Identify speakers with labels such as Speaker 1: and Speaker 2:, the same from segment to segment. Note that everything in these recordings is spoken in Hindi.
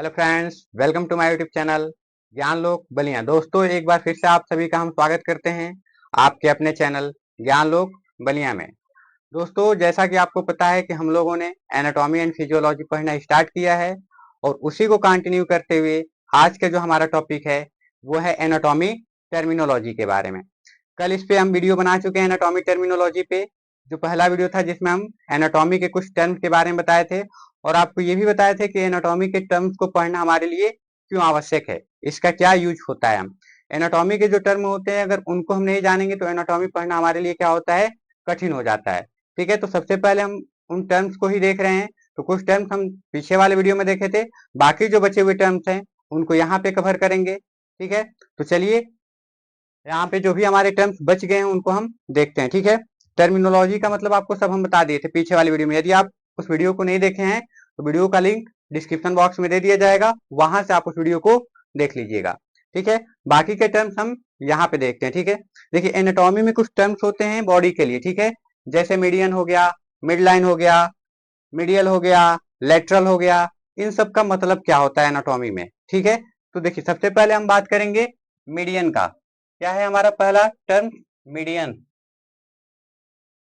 Speaker 1: Hello friends, welcome to my YouTube channel Gyan Lok Ballia. दोस्तों, एक बार फिर से आप सभी का हम स्वागत करते हैं आपके अपने चैनल ज्ञान लोक बलिया में। दोस्तों, जैसा कि आपको पता है कि हम लोगों ने एनाटॉमी एंड फिजियोलॉजी पढ़ना स्टार्ट किया है और उसी को कंटिन्यू करते हुए आज का जो हमारा टॉपिक है वो है एनाटॉमी टर्मिनोलॉजी के बारे में। कल इस पे हम वीडियो बना चुके हैं एनाटॉमी टर्मिनोलॉजी पे, जो पहला वीडियो था जिसमें हम एनाटॉमी के कुछ टर्म्स के बारे में बताए थे और आपको ये भी बताए थे कि एनाटॉमी के टर्म्स को पढ़ना हमारे लिए क्यों आवश्यक है, इसका क्या यूज होता है। हम एनाटॉमी के जो टर्म होते हैं अगर उनको हम नहीं जानेंगे तो एनाटॉमी पढ़ना हमारे लिए क्या होता है, कठिन हो जाता है। ठीक है, तो सबसे पहले हम उन टर्म्स को ही देख रहे हैं। तो कुछ टर्म्स हम पीछे वाले वीडियो में देखे थे, बाकी जो बचे हुए टर्म्स हैं उनको यहाँ पे कवर करेंगे। ठीक है, तो चलिए यहाँ पे जो भी हमारे टर्म्स बच गए हैं उनको हम देखते हैं। ठीक है, टर्मिनोलॉजी का मतलब आपको सब हम बता दिए थे पीछे वाली वीडियो में। यदि आप उस वीडियो को नहीं देखे हैं तो वीडियो का लिंक डिस्क्रिप्शन बॉक्स में दे दिया जाएगा, वहां से आप उस वीडियो को देख लीजिएगा। ठीक है, बाकी के टर्म्स हम यहाँ पे देखते हैं। ठीक है, देखिए एनाटॉमी में कुछ टर्म्स होते हैं बॉडी के लिए। ठीक है, जैसे मीडियन हो गया, मिड लाइन हो गया, मीडियल हो गया, लेटरल हो गया। इन सब का मतलब क्या होता है एनाटॉमी में। ठीक है, तो देखिए सबसे पहले हम बात करेंगे मीडियन का। क्या है हमारा पहला टर्म? मीडियन।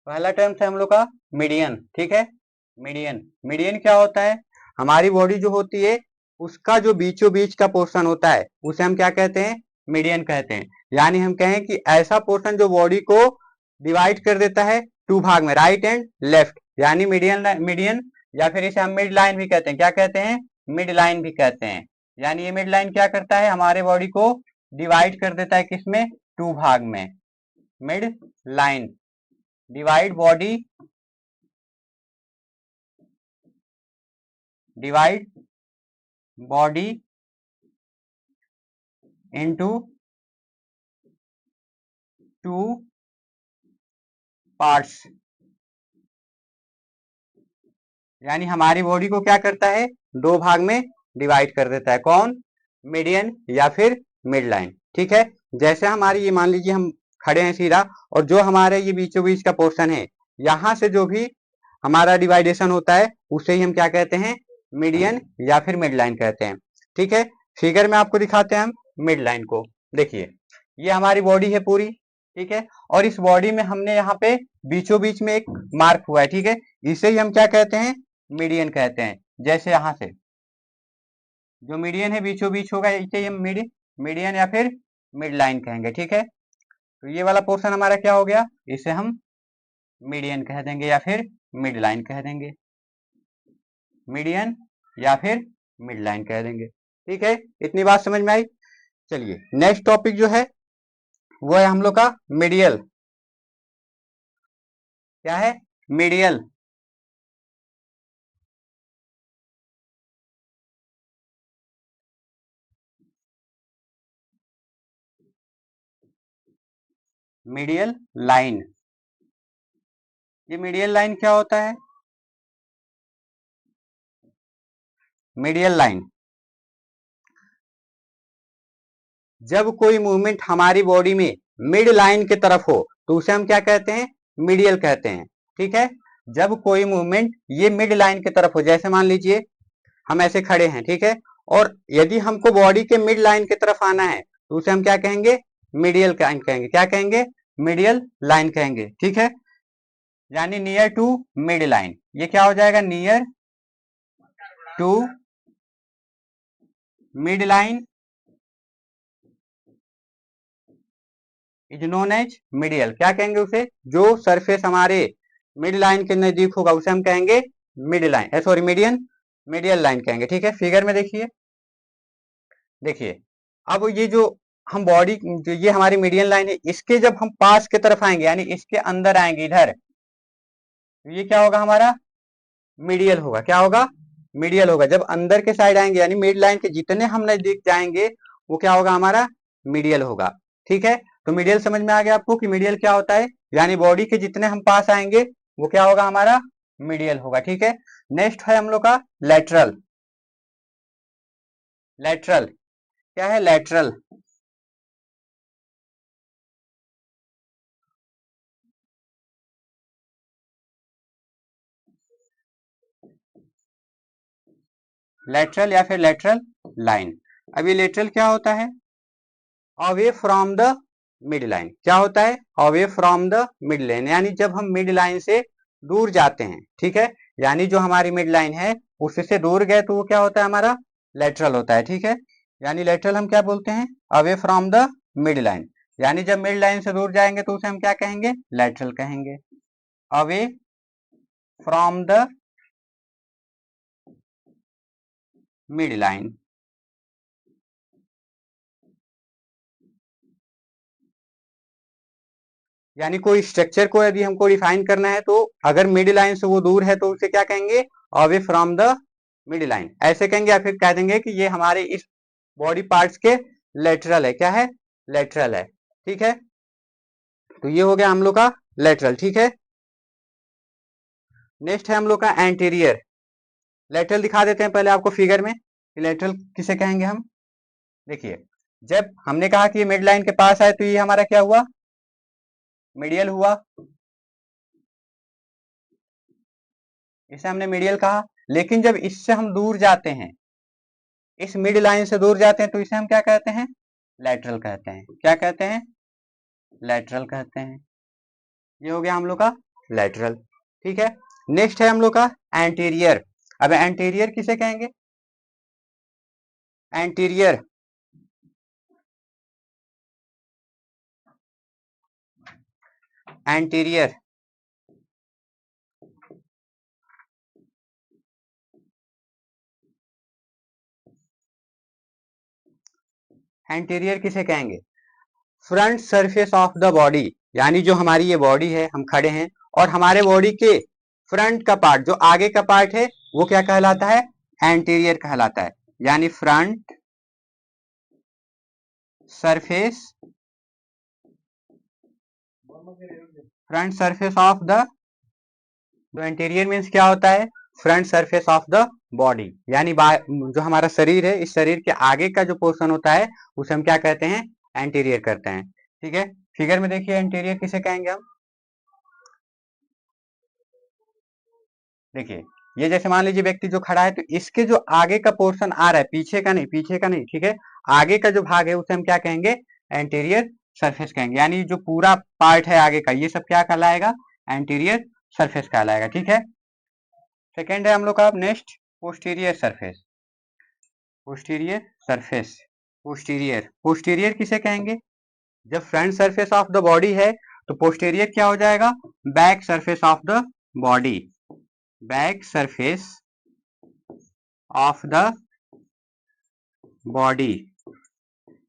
Speaker 1: पहला टर्म है हम लोग का मीडियन। ठीक है, मीडियन। मीडियन क्या होता है? हमारी बॉडी जो होती है उसका जो बीचों बीच का पोर्शन होता है उसे हम क्या कहते हैं? मीडियन कहते हैं। यानी हम कहें कि ऐसा पोर्शन जो बॉडी को डिवाइड कर देता है टू भाग में, राइट एंड लेफ्ट, यानी मीडियन। मीडियन या फिर इसे हम मिड लाइन भी कहते हैं। क्या कहते हैं? मिड लाइन भी कहते हैं। यानी ये मिड लाइन क्या करता है? हमारे बॉडी को डिवाइड कर देता है किसमें? टू भाग में। Mid line divide body, divide body into two parts. यानी हमारी बॉडी को क्या करता है? दो भाग में डिवाइड कर देता है। कौन? मीडियन या फिर मिड लाइन। ठीक है, जैसे हमारी ये मान लीजिए हम खड़े हैं सीधा और जो हमारे ये बीचों बीच का पोर्शन है यहां से जो भी हमारा डिवाइडेशन होता है उसे ही हम क्या कहते हैं? मीडियन या फिर मिड लाइन कहते हैं। ठीक है, फिगर में आपको दिखाते हैं हम मिड लाइन को। देखिए ये हमारी बॉडी है पूरी। ठीक है, और इस बॉडी में हमने यहाँ पे बीचों बीच में एक मार्क हुआ है। ठीक है, इसे ही हम क्या कहते हैं? मीडियन कहते हैं। जैसे यहाँ से जो मीडियन है बीचों बीच होगा इसे ही हम मीडियन या फिर मिड लाइन कहेंगे। ठीक है, तो ये वाला पोर्शन हमारा क्या हो गया? इसे हम मीडियन कह देंगे या फिर मिड लाइन कह देंगे। मीडियन या फिर मिड लाइन कह देंगे। ठीक है, इतनी बात समझ में आई। चलिए नेक्स्ट टॉपिक जो है वो है हम लोग का मीडियल। क्या है? मीडियल। Medial line. ये मीडियल लाइन क्या होता है? मीडियल लाइन जब कोई मूवमेंट हमारी बॉडी में मिड लाइन की तरफ हो तो उसे हम क्या कहते हैं? मीडियल कहते हैं। ठीक है, जब कोई मूवमेंट ये मिड लाइन की तरफ हो, जैसे मान लीजिए हम ऐसे खड़े हैं। ठीक है, और यदि हमको बॉडी के मिड लाइन की तरफ आना है तो उसे हम क्या कहेंगे? मीडियल लाइन कहेंगे। क्या कहेंगे? मीडियल लाइन कहेंगे। ठीक है, यानी नियर टू मिड लाइन। ये क्या हो जाएगा? Near to mid line is known as medial. क्या कहेंगे उसे? जो सरफेस हमारे मिड लाइन के नजदीक होगा उसे हम कहेंगे mid line, sorry median, medial line कहेंगे। ठीक है, फिगर में देखिए। देखिए अब ये जो हम बॉडी जो ये हमारी मीडियन लाइन है इसके जब हम पास की तरफ आएंगे यानी इसके अंदर आएंगे इधर, तो ये क्या होगा? हमारा मीडियल होगा। क्या होगा? मीडियल होगा। जब अंदर के साइड आएंगे यानी मिड लाइन के जितने हम नजदीक जाएंगे वो क्या होगा? हमारा मीडियल होगा। ठीक है, तो मीडियल समझ में आ गया आपको कि मीडियल क्या होता है? यानी बॉडी के जितने हम पास आएंगे वो क्या होगा? हमारा मीडियल होगा। ठीक है, नेक्स्ट है हम लोग का लेटरल। लेटरल क्या है? लेटरल लेटरल या फिर लेटरल लाइन। अब ये लेटरल क्या होता है? Away from the mid line. क्या होता है? Away from the mid line, यानी जब हम मिड लाइन से दूर जाते हैं, ठीक है, यानी जो हमारी मिड लाइन है उससे दूर गए तो वो क्या होता है? हमारा लेटरल होता है, ठीक है। यानी लेटरल हम क्या बोलते हैं? Away from the mid line, यानी जब मिड लाइन से दूर जाएंगे तो उसे हम क्या कहेंगे? लेटरल कहेंगे। Away from the mid line. यानी कोई स्ट्रक्चर को यदि हमको डिफाइन करना है तो अगर मिड लाइन से वो दूर है तो उसे क्या कहेंगे? Away from the mid line ऐसे कहेंगे, या फिर कह देंगे कि ये हमारे इस बॉडी पार्ट्स के लेटरल है। क्या है? लेटरल है, ठीक है। तो ये हो गया हम लोग का लेटरल, ठीक है। नेक्स्ट है हम लोग का एंटीरियर। लेटरल दिखा देते हैं पहले आपको फिगर में कि लेटरल किसे कहेंगे हम। देखिए, जब हमने कहा कि ये मिड लाइन के पास है तो ये हमारा क्या हुआ? मीडियल हुआ, इसे हमने मीडियल कहा। लेकिन जब इससे हम दूर जाते हैं, इस मिड लाइन से दूर जाते हैं, तो इसे हम क्या कहते हैं? लेटरल कहते हैं। क्या कहते हैं? लेटरल कहते हैं। ये हो गया हम लोग का लेटरल, ठीक है। नेक्स्ट है हम लोग का एंटीरियर। अब एंटीरियर किसे कहेंगे? एंटीरियर एंटीरियर एंटीरियर किसे कहेंगे? Front surface of the body, यानी जो हमारी ये बॉडी है, हम खड़े हैं और हमारे बॉडी के फ्रंट का पार्ट, जो आगे का पार्ट है, वो क्या कहलाता है? एंटीरियर कहलाता है। यानी फ्रंट सरफेस ऑफ द, तो एंटीरियर मीन्स क्या होता है? Front surface of the body, यानी जो हमारा शरीर है, इस शरीर के आगे का जो पोर्शन होता है उसे हम क्या कहते हैं? एंटीरियर करते हैं, ठीक है। फिगर में देखिए एंटीरियर किसे कहेंगे हम। देखिए, ये जैसे मान लीजिए व्यक्ति जो खड़ा है तो इसके जो आगे का पोर्शन आ रहा है, पीछे का नहीं, पीछे का नहीं, ठीक है, आगे का जो भाग है उसे हम क्या कहेंगे? एंटीरियर सरफेस कहेंगे। यानी जो पूरा पार्ट है आगे का, ये सब क्या कहलाएगा? एंटीरियर सरफेस कहलाएगा, ठीक है। सेकेंड है हम लोग का next posterior surface. Posterior surface, posterior किसे कहेंगे? जब front surface of the body है तो पोस्टीरियर क्या हो जाएगा? Back surface of the body, back surface of the body,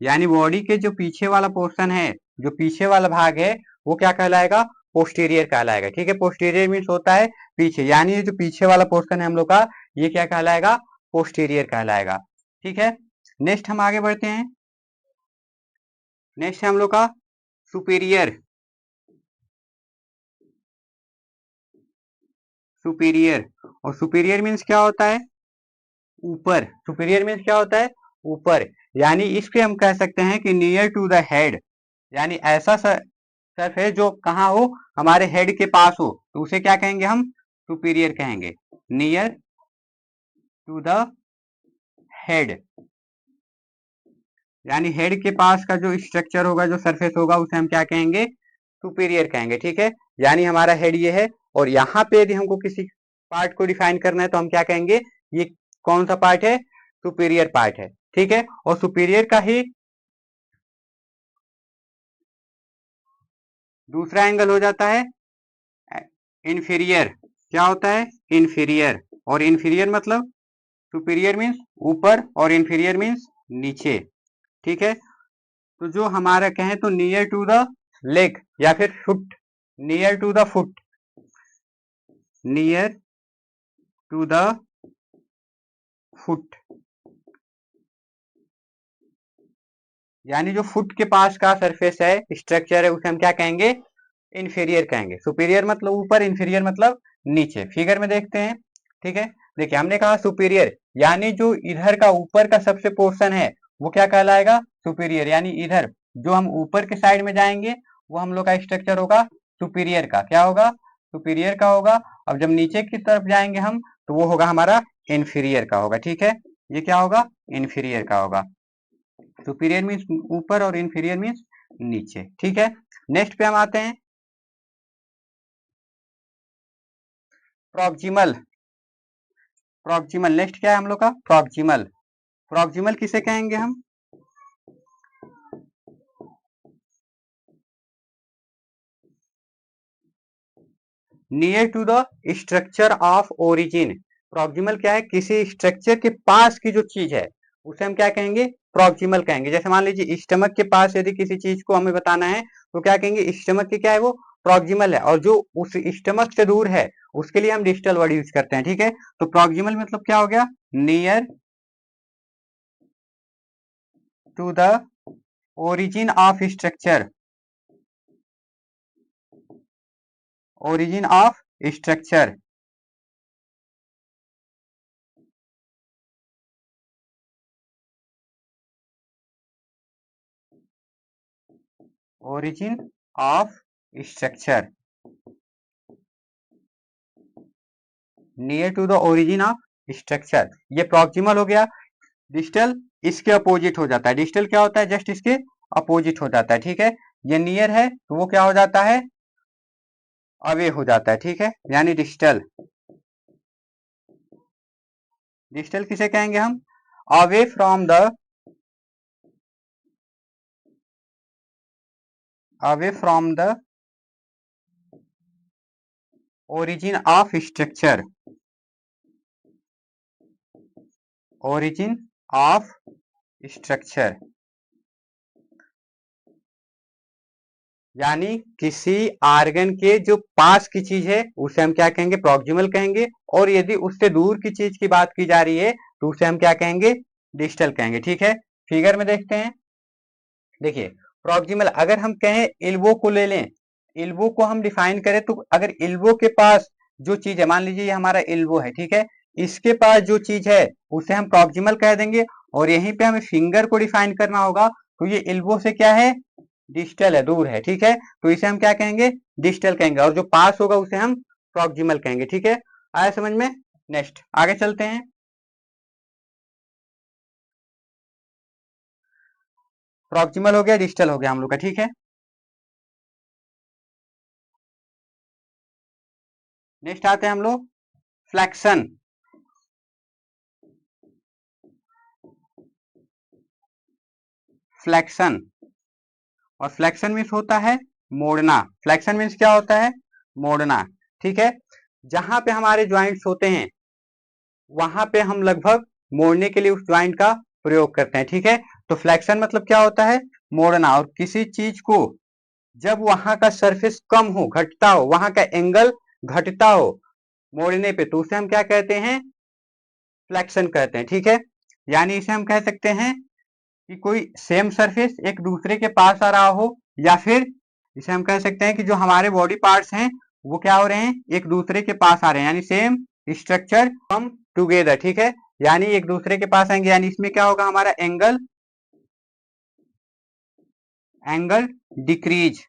Speaker 1: यानी बॉडी के जो पीछे वाला पोर्शन है, जो पीछे वाला भाग है, वो क्या कहलाएगा? पोस्टीरियर कहलाएगा, ठीक है। पोस्टीरियर मीन्स होता है पीछे, यानी ये जो पीछे वाला पोर्शन है हम लोग का, ये क्या कहलाएगा? पोस्टीरियर कहलाएगा, ठीक है। नेक्स्ट हम आगे बढ़ते हैं। नेक्स्ट है हम लोग का सुपीरियर। सुपीरियर, और सुपीरियर मीन्स क्या होता है? ऊपर। सुपीरियर मीन्स क्या होता है? ऊपर, यानी इसके हम कह सकते हैं कि नियर टू द हेड, यानी ऐसा सर्फ है जो कहाँ हो? हमारे हेड के पास हो, तो उसे क्या कहेंगे हम? सुपीरियर कहेंगे। नियर टू द हेड, यानी हेड के पास का जो स्ट्रक्चर होगा, जो सरफेस होगा, उसे हम क्या कहेंगे? सुपीरियर कहेंगे, ठीक है। यानी हमारा हेड ये है और यहाँ पे यदि हमको किसी पार्ट को डिफाइन करना है तो हम क्या कहेंगे? ये कौन सा पार्ट है? सुपीरियर पार्ट है, ठीक है। और सुपीरियर का ही दूसरा एंगल हो जाता है इन्फीरियर। क्या होता है? इन्फीरियर। और इन्फीरियर मतलब, सुपीरियर मीन्स ऊपर और इन्फीरियर मीन्स नीचे, ठीक है। तो जो हमारा कहें तो नियर टू द लेग या फिर foot, near to the foot, near to the foot, यानी जो फुट के पास का सरफेस है, स्ट्रक्चर है, उसे हम क्या कहेंगे? इन्फीरियर कहेंगे। सुपीरियर मतलब ऊपर, इन्फीरियर मतलब नीचे। फिगर में देखते हैं, ठीक है। देखिए, हमने कहा सुपीरियर, यानी जो इधर का ऊपर का सबसे पोर्शन है वो क्या कहलाएगा? सुपीरियर। यानी इधर जो हम ऊपर के साइड में जाएंगे वो हम लोग का स्ट्रक्चर होगा सुपीरियर का। क्या होगा? सुपीरियर का होगा। अब जब नीचे की तरफ जाएंगे हम तो वो होगा हमारा इन्फीरियर का होगा, ठीक है। ये क्या होगा, इंफीरियर का होगा। सुपीरियर मीन्स ऊपर और इंफीरियर मीन्स नीचे, ठीक है। नेक्स्ट पे हम आते हैं, प्रॉक्सिमल। प्रॉक्सिमल नेक्स्ट क्या है हम लोग का, प्रॉक्सिमल। प्रॉक्सिमल किसे कहेंगे हम, near to the structure of origin. Proximal क्या है, किसी स्ट्रक्चर के पास की जो चीज है उसे हम क्या कहेंगे, प्रॉक्सिमल कहेंगे। जैसे मान लीजिए स्टमक के पास यदि किसी चीज को हमें बताना है तो क्या कहेंगे, स्टमक के क्या है वो प्रॉक्सिमल है, और जो उस स्टमक से दूर है उसके लिए हम डिस्टल वर्ड यूज करते हैं, ठीक है। तो प्रॉक्सिमल मतलब क्या हो गया, near to the origin of structure, origin of structure. Origin of structure, near to the origin of structure, ये प्रॉक्सिमल हो गया। डिस्टल इसके अपोजिट हो जाता है, डिस्टल क्या होता है, जस्ट इसके अपोजिट हो जाता है, ठीक है। ये नियर है तो वो क्या हो जाता है, अवे हो जाता है, ठीक है, यानी डिस्टल। डिस्टल किसे कहेंगे हम, away from the, away from the origin of structure, origin of structure, यानी किसी आर्गन के जो पास की चीज है उसे हम क्या कहेंगे, प्रॉक्सिमल कहेंगे, और यदि उससे दूर की चीज की बात की जा रही है तो उसे हम क्या कहेंगे, डिस्टल कहेंगे, ठीक है। फिगर में देखते हैं, देखिए प्रॉक्सिमल अगर हम कहें इल्बो को ले लें, इल्बो को हम डिफाइन करें तो अगर इल्बो के पास जो चीज है, मान लीजिए ये हमारा इल्बो है, ठीक है, इसके पास जो चीज है उसे हम प्रॉक्सिमल कह देंगे, और यहीं पे हमें फिंगर को डिफाइन करना होगा तो ये इल्बो से क्या है, डिस्टल है, दूर है, ठीक है, तो इसे हम क्या कहेंगे, डिस्टल कहेंगे, और जो पास होगा उसे हम प्रॉक्सिमल कहेंगे, ठीक है। आया समझ में। नेक्स्ट आगे चलते हैं, प्रॉक्सिमल हो गया, डिस्टल हो गया हम लोग का, ठीक है। नेक्स्ट आते हैं हम लोग फ्लेक्शन। फ्लेक्शन, और फ्लेक्शन मीन्स होता है मोड़ना। फ्लेक्शन मीन्स क्या होता है, मोड़ना, ठीक है। जहां पे हमारे ज्वाइंट्स होते हैं वहां पे हम लगभग मोड़ने के लिए उस ज्वाइंट का प्रयोग करते हैं, ठीक है। तो फ्लेक्शन मतलब क्या होता है, मोड़ना, और किसी चीज को जब वहां का सरफेस कम हो, घटता हो, वहां का एंगल घटता हो मोड़ने पे, तो उसे हम क्या कहते हैं, फ्लेक्शन कहते हैं, ठीक है। यानी इसे हम कह सकते हैं कि कोई सेम सरफेस एक दूसरे के पास आ रहा हो, या फिर इसे हम कह सकते हैं कि जो हमारे बॉडी पार्ट्स हैं वो क्या हो रहे हैं, एक दूसरे के पास आ रहे हैं, यानी सेम स्ट्रक्चर कम टुगेदर, ठीक है, यानी एक दूसरे के पास आएंगे, यानी इसमें क्या होगा, हमारा एंगल, एंगल डिक्रीज,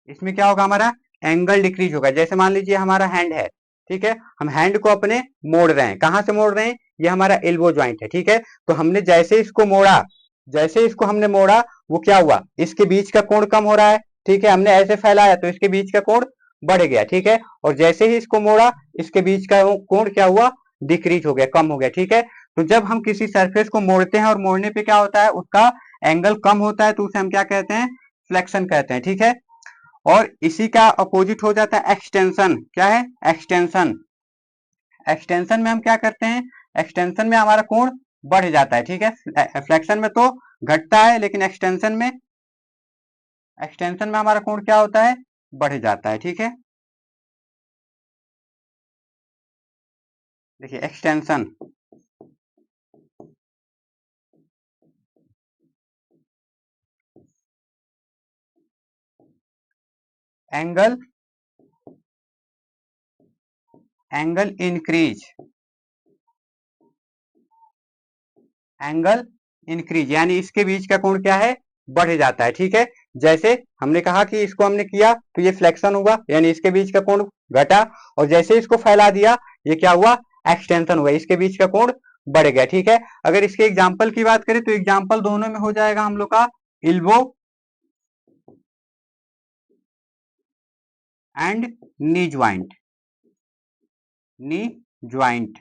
Speaker 1: इसमें क्या होगा, हमारा एंगल डिक्रीज होगा। जैसे मान लीजिए हमारा हैंड है, ठीक है, हम हैंड को अपने मोड़ रहे हैं, कहां से मोड़ रहे हैं, ये हमारा एल्बो ज्वाइंट है, ठीक है। तो हमने जैसे इसको मोड़ा, जैसे इसको हमने मोड़ा, वो क्या हुआ, इसके बीच का कोण कम हो रहा है, ठीक है, हमने ऐसे फैलाया तो इसके बीच का कोण बढ़ गया, ठीक है, और जैसे ही इसको मोड़ा इसके बीच का कोण क्या हुआ, डिक्रीज हो गया, कम हो गया, ठीक है। तो जब हम किसी सरफेस को मोड़ते हैं और मोड़ने पे क्या होता है, उसका एंगल कम होता है, तो उसे हम क्या कहते हैं, फ्लेक्शन कहते हैं, ठीक है। और इसी का अपोजिट हो जाता है एक्सटेंशन, क्या है, एक्सटेंशन। एक्सटेंशन में हम क्या करते हैं, एक्सटेंशन में हमारा कोण बढ़ जाता है, ठीक है। फ्लेक्शन में तो घटता है, लेकिन एक्सटेंशन में, एक्सटेंशन में हमारा कोण क्या होता है, बढ़ जाता है, ठीक है। देखिए extension, angle, angle increase, angle increase, यानी इसके बीच का कोण क्या है, बढ़ जाता है, ठीक है। जैसे हमने कहा कि इसको हमने किया तो ये फ्लेक्शन हुआ, यानी इसके बीच का कोण घटा, और जैसे इसको फैला दिया ये क्या हुआ, एक्सटेंशन हुआ, इसके बीच का कोण बढ़ गया। ठीक है, अगर इसके एग्जाम्पल की बात करें तो एग्जाम्पल दोनों में हो जाएगा हम लोग का elbow and knee joint, knee joint.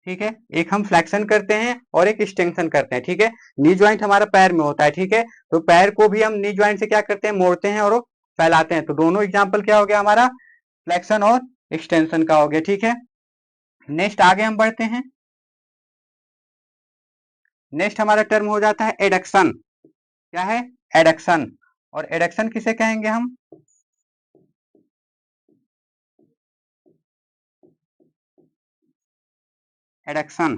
Speaker 1: ठीक है, एक हम फ्लेक्शन करते हैं और एक एक्सटेंशन करते हैं। ठीक है, नी ज्वाइंट हमारा पैर में होता है। ठीक है, तो पैर को भी हम नी ज्वाइंट से क्या करते हैं, मोड़ते हैं और फैलाते हैं। तो दोनों एग्जाम्पल क्या हो गया हमारा, फ्लेक्शन और एक्सटेंशन का हो गया। ठीक है, नेक्स्ट आगे हम बढ़ते हैं। नेक्स्ट हमारा टर्म हो जाता है एडक्शन। क्या है, एडक्शन। और एडक्शन किसे कहेंगे हम, एडक्शन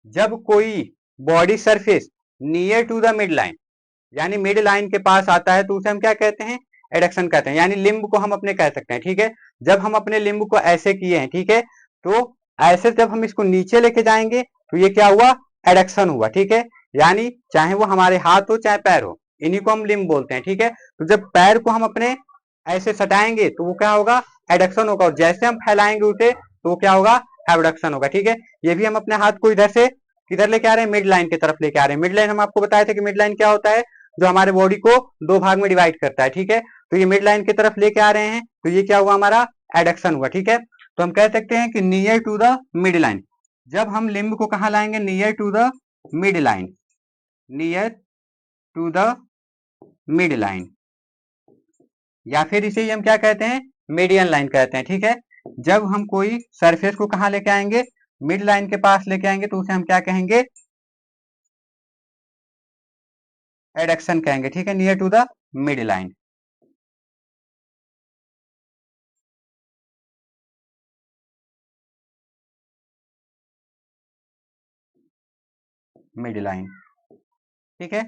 Speaker 1: जब कोई body surface near to the mid line, यानी मिड लाइन के पास आता है, तो उसे हम क्या कहते हैं, एडक्शन कहते हैं। यानी लिम्ब को हम अपने कह सकते हैं। ठीक है, जब हम अपने लिम्ब को ऐसे किए हैं, ठीक है, तो ऐसे जब हम इसको नीचे लेके जाएंगे तो ये क्या हुआ, एडक्शन हुआ। ठीक है, यानी चाहे वो हमारे हाथ हो चाहे पैर हो, इन्हीं को हम लिम्ब बोलते हैं। ठीक है, तो जब पैर को हम अपने ऐसे सटाएंगे तो वो क्या होगा, एडक्शन होगा, और जैसे हम फैलाएंगे उसे तो वो क्या होगा, एबडक्शन होगा। ठीक है, ये भी हम अपने हाथ को इधर से किधर लेके आ रहे हैं, मिड लाइन की तरफ लेके आ रहे हैं। मिड लाइन हम आपको बताए थे कि मिड लाइन क्या होता है, जो हमारे बॉडी को दो भाग में डिवाइड करता है। ठीक है, तो ये मिड लाइन की तरफ लेके आ रहे हैं, तो ये क्या हुआ, हमारा एडक्शन हुआ। ठीक है, तो हम कह सकते हैं कि near to the mid line, जब हम लिम्ब को कहां लाएंगे, near to the mid line, near to the mid line, या फिर इसे ही हम क्या कहते हैं, मीडियन लाइन कहते हैं। ठीक है, जब हम कोई सरफेस को कहां लेके आएंगे, मिड लाइन के पास लेके आएंगे, तो उसे हम क्या कहेंगे, एडक्शन कहेंगे। ठीक है, near to the mid line, mid line. ठीक है,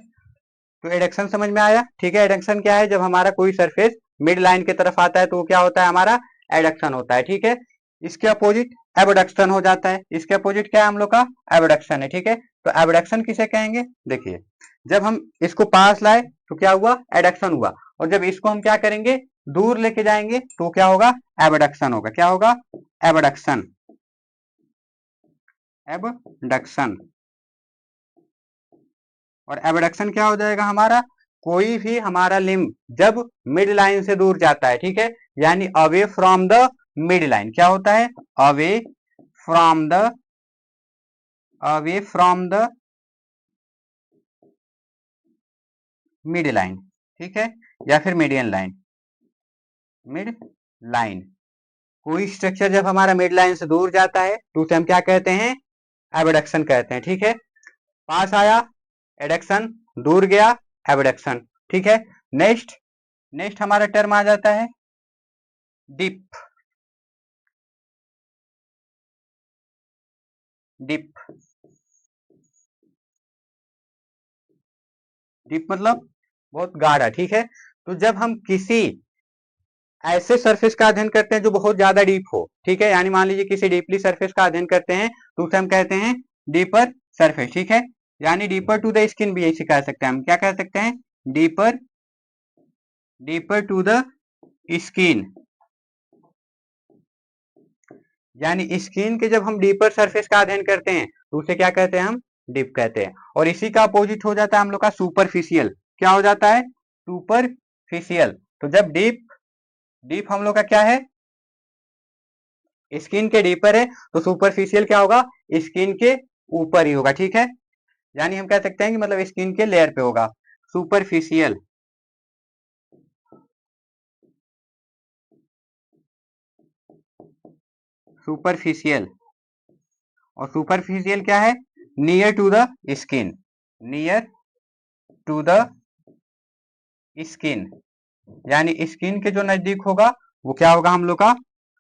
Speaker 1: तो एडक्शन समझ में आया। ठीक है, एडक्शन क्या है, जब हमारा कोई सरफेस मिड लाइन की तरफ आता है तो क्या होता है, हमारा एडक्शन होता है। ठीक है, इसके अपोजिट एबडक्शन हो जाता है। इसके अपोजिट क्या है, हम लोग का एबडक्शन है। ठीक है, तो एबडक्शन किसे कहेंगे, देखिए जब हम इसको पास लाए तो क्या हुआ, एडक्शन हुआ, और जब इसको हम क्या करेंगे, दूर लेके जाएंगे तो क्या होगा, एबडक्शन होगा। क्या होगा, एबडक्शन, एबडक्शन। और एबडक्शन क्या हो जाएगा हमारा, कोई भी हमारा लिम्ब जब मिड लाइन से दूर जाता है, ठीक है, यानी away from the mid line, क्या होता है, away from the, away from the mid line. ठीक है, या फिर मीडियन लाइन, मिड लाइन। कोई स्ट्रक्चर जब हमारा मिड लाइन से दूर जाता है तो उसे हम क्या कहते हैं, एबडक्शन कहते हैं। ठीक है, पास आया एडक्शन, दूर गया एबडक्शन। ठीक है, नेक्स्ट नेक्स्ट हमारा टर्म आ जाता है डिप। डिप, डिप मतलब बहुत गाढ़ा। ठीक है, तो जब हम किसी ऐसे सरफेस का अध्ययन करते हैं जो बहुत ज्यादा डीप हो, ठीक है, यानी मान लीजिए किसी डीपली सरफेस का अध्ययन करते हैं तो उसे हम कहते हैं डीपर सरफेस। ठीक है, यानी डीपर टू द स्किन भी ऐसे कह सकते हैं, हम क्या कह सकते हैं, deeper, deeper to the skin, यानी स्किन के जब हम डीपर सरफेस का अध्ययन करते हैं तो उसे क्या कहते हैं, हम डीप कहते हैं। और इसी का अपोजिट हो जाता है हम लोग का सुपरफिशियल। क्या हो जाता है, सुपरफिशियल। तो जब डीप, डीप हम लोग का क्या है, स्किन के डीपर है, तो सुपरफिशियल क्या होगा, स्किन के ऊपर ही होगा। ठीक है, यानी हम कह सकते हैं कि मतलब स्किन के लेयर पे होगा, सुपरफिशियल, सुपरफिशियल। और सुपरफिशियल क्या है, near to the skin, near to the skin, यानी स्किन के जो नजदीक होगा वो क्या होगा, हम लोग का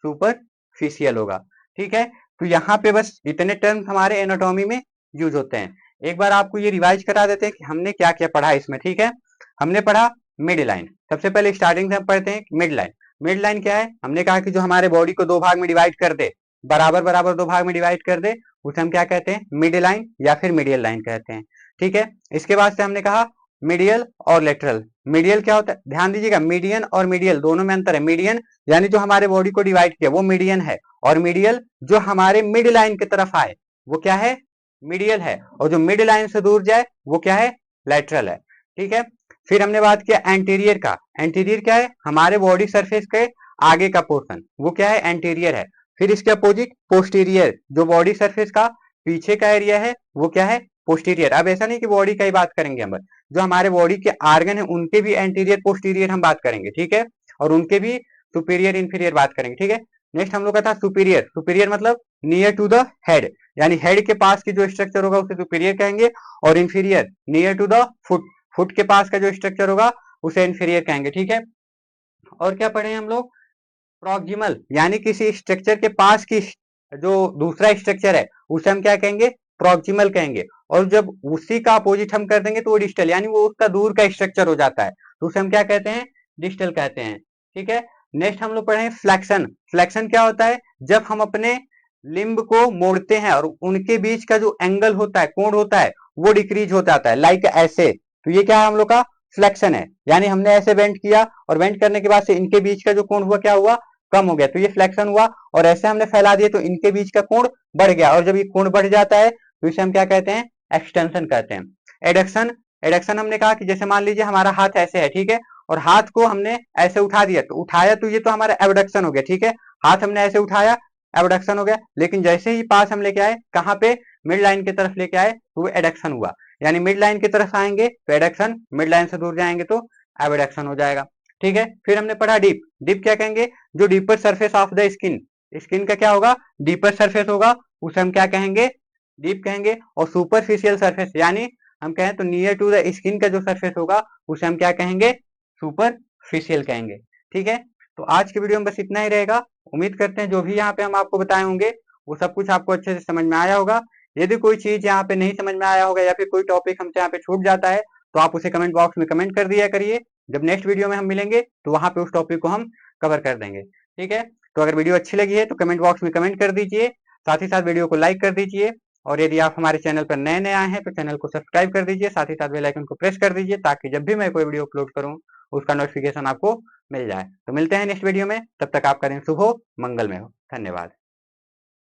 Speaker 1: सुपरफिशियल होगा। ठीक है, तो यहाँ पे बस इतने टर्म्स हमारे एनाटॉमी में यूज होते हैं। एक बार आपको ये रिवाइज करा देते हैं कि हमने क्या क्या पढ़ा इसमें। ठीक है, हमने पढ़ा मिड लाइन, सबसे पहले स्टार्टिंग से हम पढ़ते हैं मिड लाइन। मिड लाइन क्या है, हमने कहा कि जो हमारे बॉडी को दो भाग में डिवाइड कर दे, बराबर बराबर दो भाग में डिवाइड कर दे, उसे हम क्या कहते हैं, मिड लाइन या फिर मीडियल लाइन कहते हैं। ठीक है। इसके बाद से हमने कहा मीडियल और लेटरल। मीडियल क्या होता है, ध्यान दीजिएगा, मीडियन और मीडियल दोनों में अंतर है। मीडियन यानी जो हमारे बॉडी को डिवाइड किया वो मीडियन है, और मीडियल जो हमारे मिड लाइन की तरफ आए वो क्या है, मीडियल है, और जो मिड लाइन से दूर जाए वो क्या है, लेटरल है। ठीक है। फिर हमने बात किया एंटीरियर का। एंटीरियर क्या है, हमारे बॉडी सरफेस के आगे का पोर्शन, वो क्या है, एंटीरियर है। फिर इसके अपोजिट पोस्टीरियर, जो बॉडी सरफेस का पीछे का एरिया है वो क्या है, पोस्टीरियर। अब ऐसा नहीं कि बॉडी का ही बात करेंगे हम, जो हमारे बॉडी के आर्गन है उनके भी एंटीरियर पोस्टीरियर हम बात करेंगे। ठीक है। और उनके भी सुपीरियर इंफीरियर बात करेंगे। ठीक है। नेक्स्ट हम लोग का था सुपीरियर। सुपीरियर मतलब नियर टू द हेड, यानी हेड के पास की जो स्ट्रक्चर होगा उसे सुपीरियर कहेंगे। और inferior near to the foot, foot के पास का जो स्ट्रक्चर होगा उसे इंफीरियर कहेंगे। ठीक है। और क्या पढ़े हम लोग, प्रॉक्सिमल, यानी किसी स्ट्रक्चर के पास की जो दूसरा स्ट्रक्चर है उसे हम क्या कहेंगे, प्रॉक्सिमल कहेंगे। और जब उसी का अपोजिट हम कर देंगे तो वो डिस्टल, यानी वो उसका दूर का स्ट्रक्चर हो जाता है, तो उसे हम क्या कहते हैं, डिस्टल कहते हैं। ठीक है। नेक्स्ट हम लोग पढ़े हैं फ्लेक्शन। फ्लेक्शन क्या होता है, जब हम अपने लिम्ब को मोड़ते हैं और उनके बीच का जो एंगल होता है, कोण होता है, वो डिक्रीज हो जाता है, लाइक ऐसे। तो ये क्या है हम लोग का, फ्लेक्शन है। यानी हमने ऐसे बेंड किया और बेंड करने के बाद से इनके बीच का जो कोण हुआ क्या हुआ, कम हो गया, तो ये फ्लेक्शन हुआ। और ऐसे हमने फैला दिए तो इनके बीच का कोण बढ़ गया, और जब ये कोण बढ़ जाता है तो इसे हम क्या कहते हैं, एक्सटेंशन कहते हैं। एडक्शन, एडक्शन हमने कहा कि जैसे मान लीजिए हमारा हाथ ऐसे है, ठीक है, और हाथ को हमने ऐसे उठा दिया, तो उठाया तो ये तो हमारा एबडक्शन हो गया। ठीक है। हाथ हमने ऐसे उठाया, एबडक्शन हो गया, लेकिन जैसे ही पास हम लेके आए कहाँ पे, मिड लाइन की तरफ लेके आए तो वो एडक्शन हुआ। यानी मिड लाइन की तरफ आएंगे तो एडक्शन, मिड लाइन से दूर जाएंगे तो एबडक्शन हो जाएगा। ठीक है। फिर हमने पढ़ा डीप। डीप क्या कहेंगे, जो deeper surface of the skin, skin का क्या होगा, डीपर सरफेस होगा, उसे हम क्या कहेंगे, डीप कहेंगे। और सुपरफिशियल सरफेस, यानी हम कहें तो नियर टू द स्किन का जो सरफेस होगा उसे हम क्या कहेंगे, सुपरफिशियल कहेंगे। ठीक है। तो आज की वीडियो में बस इतना ही रहेगा। उम्मीद करते हैं जो भी यहाँ पे हम आपको बताए होंगे वो सब कुछ आपको अच्छे से समझ में आया होगा। यदि कोई चीज यहाँ पे नहीं समझ में आया होगा या फिर कोई टॉपिक हमसे यहाँ पे छूट जाता है तो आप उसे कमेंट बॉक्स में कमेंट कर दिया करिए। जब नेक्स्ट वीडियो में हम मिलेंगे तो वहां पे उस टॉपिक को हम कवर कर देंगे। ठीक है। तो अगर वीडियो अच्छी लगी है तो कमेंट बॉक्स में कमेंट कर दीजिए, साथ ही साथ वीडियो को लाइक कर दीजिए। और यदि आप हमारे चैनल पर नए नए आए हैं तो चैनल को सब्सक्राइब कर दीजिए, साथ ही साथ बेल आइकन को प्रेस कर दीजिए, ताकि जब भी मैं कोई वीडियो अपलोड करूं उसका नोटिफिकेशन आपको मिल जाए। तो मिलते हैं नेक्स्ट वीडियो में, तब तक आपका दिन शुभ हो, मंगलमय हो। धन्यवाद।